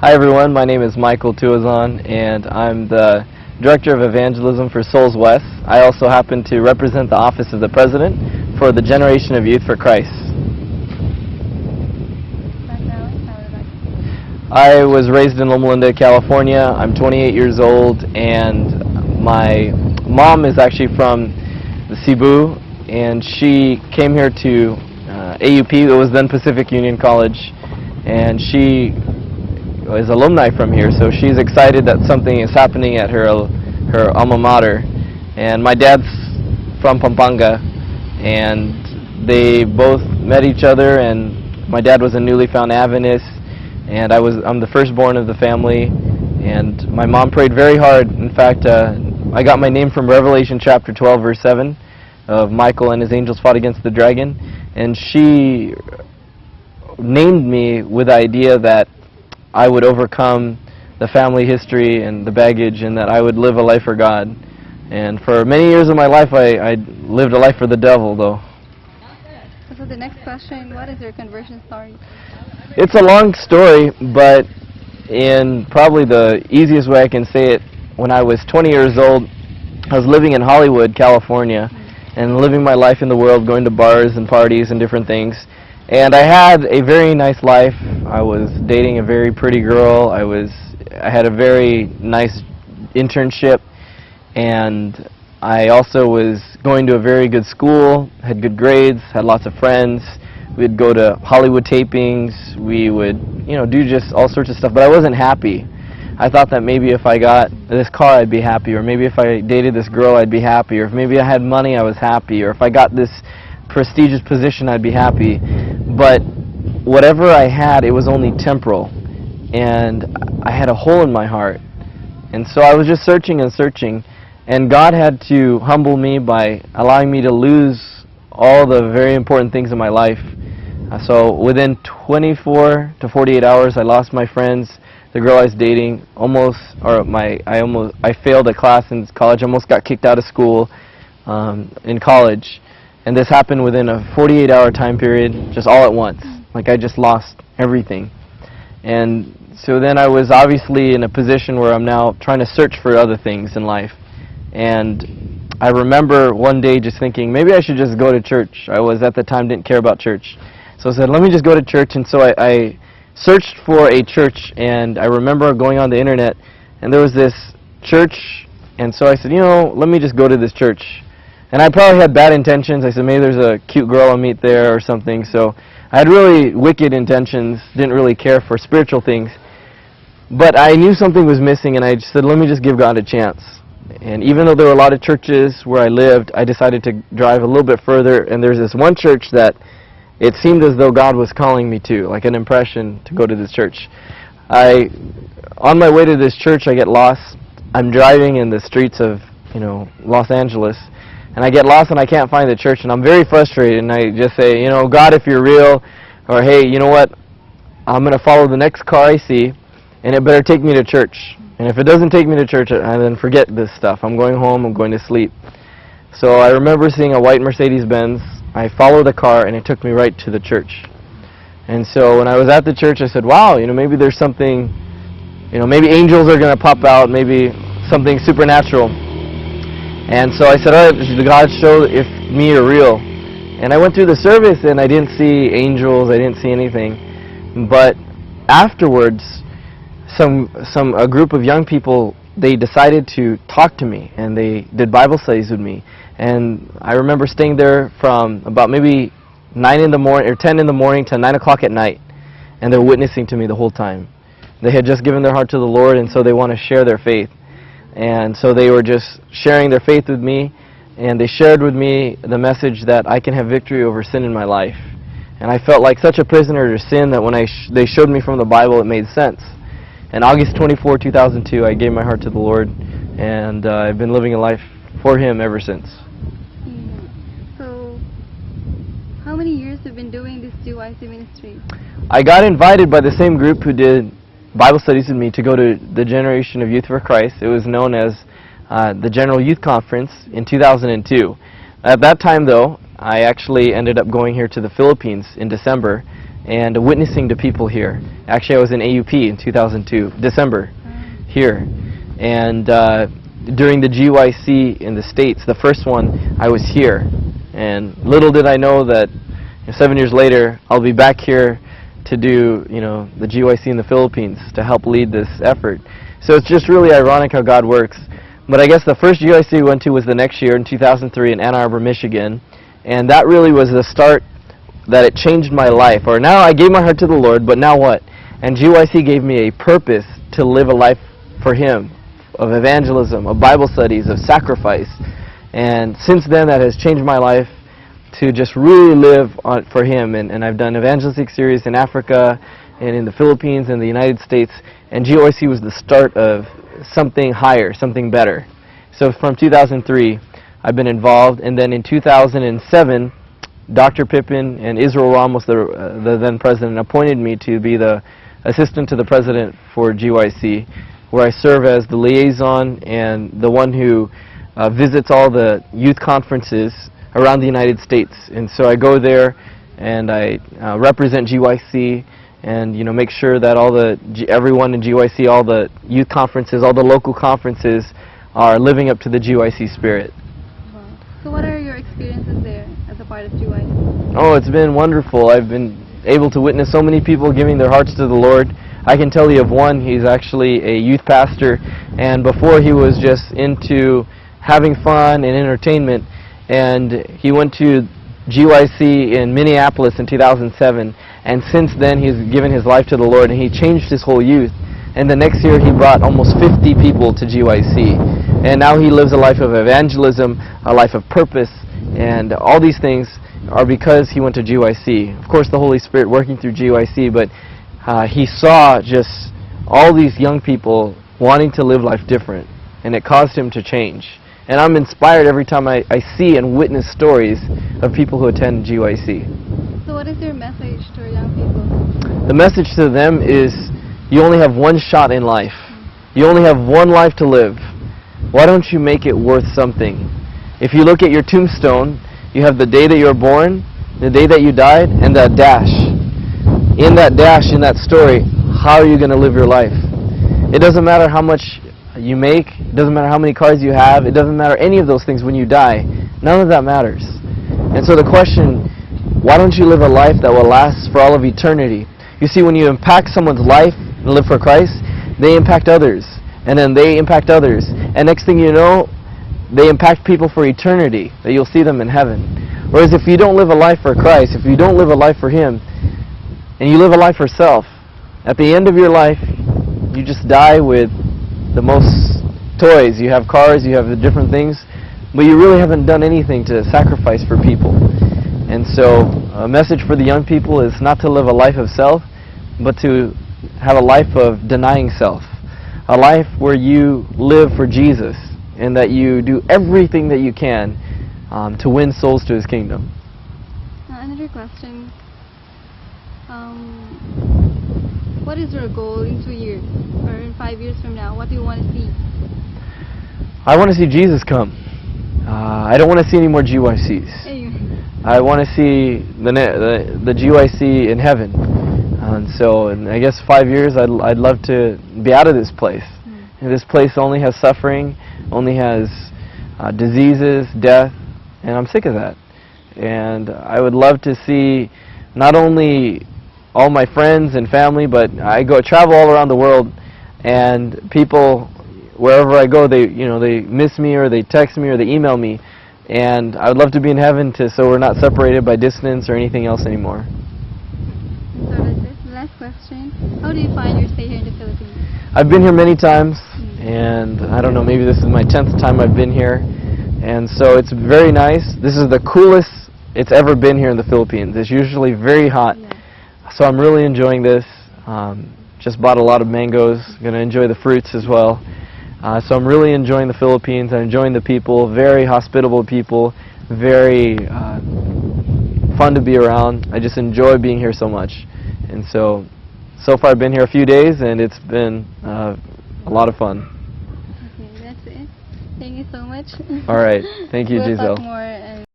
Hi everyone, my name is Michael Tuazon and I'm the Director of Evangelism for Souls West. I also happen to represent the Office of the President for the Generation of Youth for Christ. I was raised in Loma Linda, California. I'm 28 years old and my mom is actually from Cebu and she came here to AUP, it was then Pacific Union College, and she is alumni from here, so she's excited that something is happening at her alma mater. And my dad's from Pampanga, and they both met each other, and my dad was a newly found Adventist, and I'm the firstborn of the family, and my mom prayed very hard. In fact, I got my name from Revelation chapter 12 verse 7 of Michael and his angels fought against the dragon, and she named me with the idea that I would overcome the family history and the baggage, and that I would live a life for God. And for many years of my life, I lived a life for the devil, though. So the next question, what is your conversion story? It's a long story, but in probably the easiest way I can say it, when I was 20 years old, I was living in Hollywood, California, and living my life in the world, going to bars and parties and different things. And I had a very nice life. I was dating a very pretty girl. I had a very nice internship, and I also was going to a very good school, had good grades, had lots of friends. We'd go to Hollywood tapings. We would, do just all sorts of stuff, but I wasn't happy. I thought that maybe if I got this car, I'd be happy, or maybe if I dated this girl, I'd be happy, or if maybe I had money, I was happy, or if I got this prestigious position, I'd be happy. But whatever I had, it was only temporal, and I had a hole in my heart. And so I was just searching and searching, and God had to humble me by allowing me to lose all the very important things in my life. So within 24 to 48 hours, I lost my friends. The girl I was dating I failed a class in college, almost got kicked out of school in college. And this happened within a 48-hour time period, just all at once. Like I just lost everything. And so then I was obviously in a position where I'm now trying to search for other things in life. And I remember one day just thinking, maybe I should just go to church. I was at the time didn't care about church. So I said, let me just go to church. And so I searched for a church, and I remember going on the internet, and there was this church, and so I said, let me just go to this church. And I probably had bad intentions. I said, maybe there's a cute girl I'll meet there or something. So I had really wicked intentions, didn't really care for spiritual things. But I knew something was missing, and I just said, let me just give God a chance. And even though there were a lot of churches where I lived, I decided to drive a little bit further, and there's this one church that it seemed as though God was calling me to, like an impression to go to this church. On my way to this church, I get lost. I'm driving in the streets of, Los Angeles, and I get lost and I can't find the church, and I'm very frustrated, and I just say, God, if you're real, or hey, you know what, I'm going to follow the next car I see, and it better take me to church. And if it doesn't take me to church, I then forget this stuff. I'm going home, I'm going to sleep. So I remember seeing a white Mercedes-Benz. I followed the car, and it took me right to the church. And so when I was at the church, I said, wow, maybe there's something, maybe angels are going to pop out, maybe something supernatural. And so I said, all right, God, show if me are real. And I went through the service, and I didn't see angels, I didn't see anything. But afterwards, a group of young people, they decided to talk to me, and they did Bible studies with me. And I remember staying there from about maybe 9 in the morning or 10 in the morning to 9 o'clock at night, and they're witnessing to me the whole time. They had just given their heart to the Lord, and so they want to share their faith. And so they were just sharing their faith with me, and they shared with me the message that I can have victory over sin in my life. And I felt like such a prisoner to sin that when they showed me from the Bible, it made sense. And August 24, 2002, I gave my heart to the Lord, and I've been living a life for Him ever since. So, how many years have you been doing this GYC ministry? I got invited by the same group who did Bible studies with me to go to the Generation of Youth for Christ. It was known as the General Youth Conference in 2002. At that time, though, I actually ended up going here to the Philippines in December, and witnessing to people here. Actually, I was in AUP in 2002, December, here. And during the GYC in the States, the first one, I was here. And little did I know that 7 years later, I'll be back here to do, the GYC in the Philippines to help lead this effort. So it's just really ironic how God works. But I guess the first GYC we went to was the next year in 2003 in Ann Arbor, Michigan. And that really was the start that it changed my life. Or now I gave my heart to the Lord, but now what? And GYC gave me a purpose to live a life for Him, of evangelism, of Bible studies, of sacrifice. And since then, that has changed my life to just really live for Him. And I've done evangelistic series in Africa and in the Philippines and the United States. And GYC was the start of something higher, something better. So from 2003, I've been involved. And then in 2007, Dr. Pippin and Israel Ramos, the then president, appointed me to be the assistant to the president for GYC, where I serve as the liaison and the one who visits all the youth conferences around the United States. And so I go there and I represent GYC and make sure that everyone in GYC, all the youth conferences, all the local conferences are living up to the GYC spirit. Wow. So what are your experiences there as a part of GYC? Oh, it's been wonderful. I've been able to witness so many people giving their hearts to the Lord. I can tell you of one. He's actually a youth pastor, and before he was just into having fun and entertainment, and he went to GYC in Minneapolis in 2007, and since then he's given his life to the Lord, and he changed his whole youth. And the next year he brought almost 50 people to GYC, and now he lives a life of evangelism, a life of purpose, and all these things are because he went to GYC. Of course, the Holy Spirit working through GYC, but he saw just all these young people wanting to live life different, and it caused him to change. And I'm inspired every time I see and witness stories of people who attend GYC. So what is your message to young people? The message to them is you only have one shot in life. You only have one life to live. Why don't you make it worth something? If you look at your tombstone, you have the day that you were born, the day that you died, and that dash. In that dash, in that story, how are you going to live your life? It doesn't matter how much you make, it doesn't matter how many cars you have, it doesn't matter any of those things when you die. None of that matters. And so the question, why don't you live a life that will last for all of eternity? You see, when you impact someone's life and live for Christ, they impact others, and then they impact others. And next thing you know, they impact people for eternity, that you'll see them in heaven. Whereas if you don't live a life for Christ, if you don't live a life for Him, and you live a life for self, at the end of your life, you just die with the most toys. You have cars, you have the different things, but you really haven't done anything to sacrifice for people. And so a message for the young people is not to live a life of self, but to have a life of denying self. A life where you live for Jesus, and that you do everything that you can to win souls to His kingdom. Another question. What is your goal in 2 years or in 5 years from now? What do you want to see? I want to see Jesus come. I don't want to see any more GYCs. I want to see the GYC in heaven. And so, I guess 5 years, I'd love to be out of this place. And this place only has suffering, only has diseases, death, and I'm sick of that. And I would love to see not only all my friends and family, but I travel all around the world, and people, wherever I go, they miss me, or they text me, or they email me, and I would love to be in heaven so we're not separated by distance or anything else anymore. So that's it. Last question. How do you find your stay here in the Philippines? I've been here many times, and I don't know, maybe this is my 10th time I've been here, and so it's very nice. This is the coolest it's ever been here in the Philippines. It's usually very hot. Yeah. So I'm really enjoying this. Just bought a lot of mangoes. Going to enjoy the fruits as well. So I'm really enjoying the Philippines. I'm enjoying the people. Very hospitable people. Very fun to be around. I just enjoy being here so much. And so far I've been here a few days, and it's been a lot of fun. Okay, that's it. Thank you so much. All right. Thank you, We'll Jazel. talk more